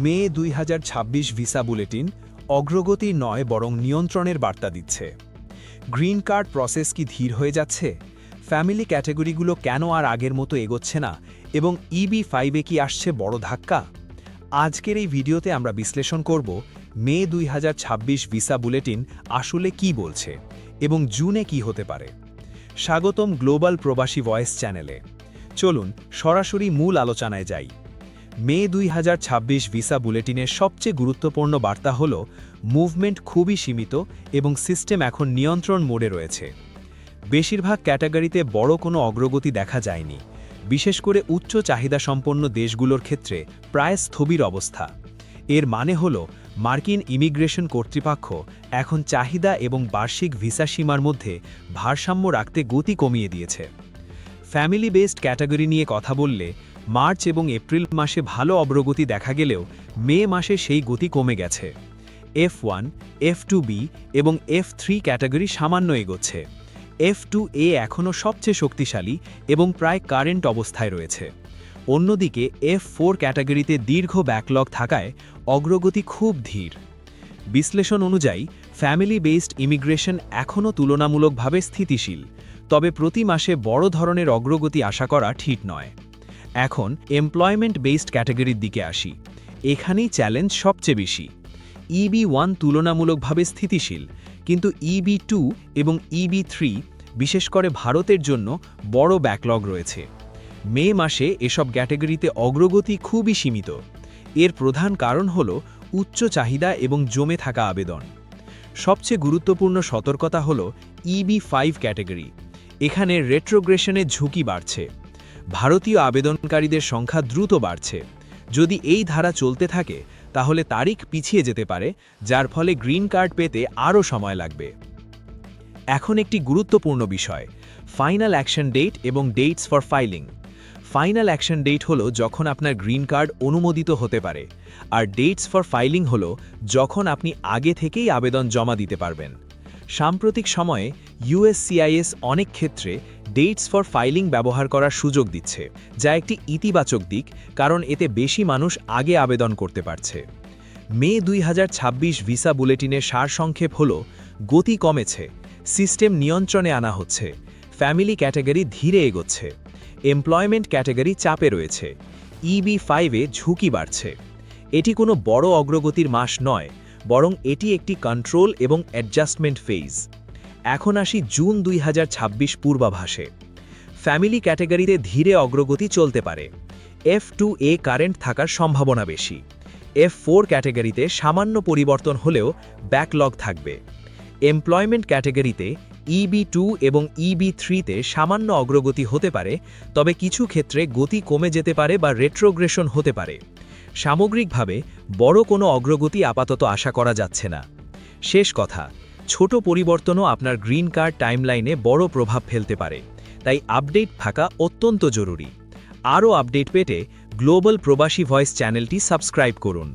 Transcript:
মে 2026 visa bulletin অগ্রগতি নয় বরং নিয়ন্ত্রণের বার্তা দিচ্ছে। গ্রিন কার্ড প্রসেস কি ধীর হয়ে যাচ্ছে? ফ্যামিলি ক্যাটাগরিগুলো কেন আর আগের মতো এগোচ্ছে না এবং EB5-এ কি আসছে বড় ধাক্কা? আজকের এই ভিডিওতে আমরা বিশ্লেষণ করব মে 2026 ভিসা বুলেটিন আসলে কি বলছে এবং জুনে কি হতে পারে। স্বাগতম গ্লোবাল প্রবাসী ভয়েস চ্যানেলে। চলুন সরাসরি মূল আলোচনায় যাই। মে 2026 ভিসা বুলেটিনের সবচেয়ে গুরুত্বপূর্ণ বার্তা হল মুভমেন্ট খুবই সীমিত এবং সিস্টেম এখন নিয়ন্ত্রণ মোডে রয়েছে। বেশিরভাগ ক্যাটাগরিতে বড় কোনো অগ্রগতি দেখা যায়নি, বিশেষ করে উচ্চ চাহিদাসম্পন্ন দেশগুলোর ক্ষেত্রে প্রায় স্থবির অবস্থা। এর মানে হল মার্কিন ইমিগ্রেশন কর্তৃপক্ষ এখন চাহিদা এবং বার্ষিক ভিসা সীমার মধ্যে ভারসাম্য রাখতে গতি কমিয়ে দিয়েছে। ফ্যামিলি বেসড ক্যাটাগরি নিয়ে কথা বললে মার্চ এবং এপ্রিল মাসে ভালো অগ্রগতি দেখা গেলেও মে মাসে সেই গতি কমে গেছে। F1, F2B এবং F3 ক্যাটাগরি সামান্য এগোচ্ছে। F2A এখনও সবচেয়ে শক্তিশালী এবং প্রায় কারেন্ট অবস্থায় রয়েছে। অন্যদিকে F4 ক্যাটাগরিতে দীর্ঘ ব্যাকলগ থাকায় অগ্রগতি খুব ধীর। বিশ্লেষণ অনুযায়ী ফ্যামিলি বেসড ইমিগ্রেশন এখনও তুলনামূলকভাবে স্থিতিশীল, তবে প্রতি মাসে বড় ধরনের অগ্রগতি আশা করা ঠিক নয়। এখন এমপ্লয়মেন্ট বেসড ক্যাটাগরির দিকে আসি। এখানেই চ্যালেঞ্জ সবচেয়ে বেশি। EB1 তুলনামূলকভাবে স্থিতিশীল, কিন্তু EB2 এবং EB3 বিশেষ করে ভারতের জন্য বড় ব্যাকলগ রয়েছে। মে মাসে এসব ক্যাটাগরিতে অগ্রগতি খুবই সীমিত। এর প্রধান কারণ হল উচ্চ চাহিদা এবং জমে থাকা আবেদন। সবচেয়ে গুরুত্বপূর্ণ সতর্কতা হল EB5 ক্যাটাগরি। এখানে রেট্রোগ্রেশনের ঝুঁকি বাড়ছে। ভারতীয় আবেদনকারীদের সংখ্যা দ্রুত বাড়ছে। যদি এই ধারা চলতে থাকে তাহলে তারিখ পিছিয়ে যেতে পারে, যার ফলে গ্রিন কার্ড পেতে আরও সময় লাগবে। এখন একটি গুরুত্বপূর্ণ বিষয়, ফাইনাল অ্যাকশন ডেট এবং dates for filing. Final action date হলো যখন আপনার গ্রিন কার্ড অনুমোদিত হতে পারে, আর ডেটস ফর ফাইলিং হলো যখন আপনি আগে থেকেই আবেদন জমা দিতে পারবেন। সাম্প্রতিক সময়ে USCIS অনেক ক্ষেত্রে ডেটস ফর ফাইলিং ব্যবহার করার সুযোগ দিচ্ছে, যা একটি ইতিবাচক দিক, কারণ এতে বেশি মানুষ আগে আবেদন করতে পারছে। মে 2026 ভিসা বুলেটিনের সারসংক্ষেপ হল গতি কমেছে, সিস্টেম নিয়ন্ত্রণে আনা হচ্ছে, ফ্যামিলি ক্যাটাগরি ধীরে এগোচ্ছে, এমপ্লয়মেন্ট ক্যাটাগরি চাপে রয়েছে, EB5-এ ঝুঁকি বাড়ছে। এটি কোনো বড় অগ্রগতির মাস নয়, বরং এটি একটি কন্ট্রোল এবং অ্যাডজাস্টমেন্ট ফেজ। এখন আসি জুন 2026 পূর্বাভাসে। ফ্যামিলি ক্যাটাগরিতে ধীরে অগ্রগতি চলতে পারে। F2A কারেন্ট থাকার সম্ভাবনা বেশি। F4 ক্যাটাগরিতে সামান্য পরিবর্তন হলেও ব্যাকলগ থাকবে। এমপ্লয়মেন্ট ক্যাটাগরিতে EB2 এবং EB3-তে সামান্য অগ্রগতি হতে পারে, তবে কিছু ক্ষেত্রে গতি কমে যেতে পারে বা রেট্রোগ্রেশন হতে পারে। সামগ্রিকভাবে বড় কোনো অগ্রগতি আপাতত আশা করা যাচ্ছে না। শেষ কথা, ছোট পরিবর্তনও আপনার গ্রিন কার্ড টাইমলাইনে বড় প্রভাব ফেলতে পারে, তাই আপডেট থাকা অত্যন্ত জরুরি। আরও আপডেট পেতে গ্লোবাল প্রবাসী ভয়েস চ্যানেলটি সাবস্ক্রাইব করুন।